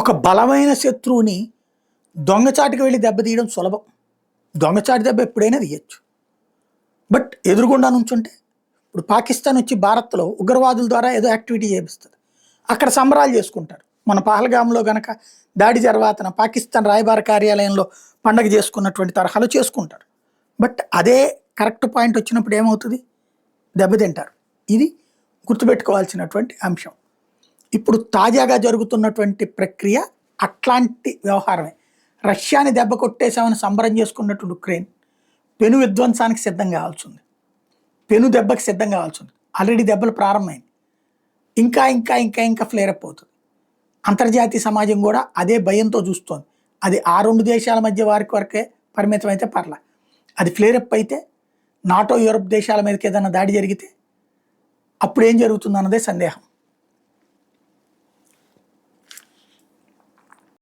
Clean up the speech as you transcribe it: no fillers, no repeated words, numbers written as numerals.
ఒక బలమైన శత్రువుని దొంగచాటుకి వెళ్ళి దెబ్బతీయడం సులభం. దొంగచాటు దెబ్బ ఎప్పుడైనా తీయచ్చు. బట్ ఎదురుగుండా నుంచుంటే ఇప్పుడు పాకిస్తాన్ వచ్చి భారత్లో ఉగ్రవాదుల ద్వారా ఏదో యాక్టివిటీ చేపిస్తుంది. అక్కడ సంబరాలు చేసుకుంటారు. మన పహల్గామ్లో గనక దాడి జరవాతన పాకిస్తాన్ రాయబార కార్యాలయంలో పండగ చేసుకున్నటువంటి తరహాలో చేసుకుంటారు. బట్ అదే కరెక్ట్ పాయింట్ వచ్చినప్పుడు ఏమవుతుంది? దెబ్బతింటారు. ఇది గుర్తుపెట్టుకోవాల్సినటువంటి అంశం. ఇప్పుడు తాజాగా జరుగుతున్నటువంటి ప్రక్రియ అట్లాంటి వ్యవహారమే. రష్యాని దెబ్బ కొట్టేశామని సంబరం చేసుకున్నటువంటి ఉక్రెయిన్ పెను విధ్వంసానికి సిద్ధం కావాల్సి ఉంది. పెను దెబ్బకి సిద్ధం కావాల్సి ఉంది. ఆల్రెడీ దెబ్బలు ప్రారంభమైంది. ఇంకా ఇంకా ఇంకా ఇంకా ఫ్లేరప్ అవుతుంది. అంతర్జాతీయ సమాజం కూడా అదే భయంతో చూస్తోంది. అది ఆ రెండు దేశాల మధ్య వరకే పరిమితం అయితే పర్లా. అది ఫ్లేరప్ అయితే నాటో యూరప్ దేశాల మీదకి ఏదైనా దాడి జరిగితే అప్పుడు ఏం జరుగుతుందన్నదే సందేహం.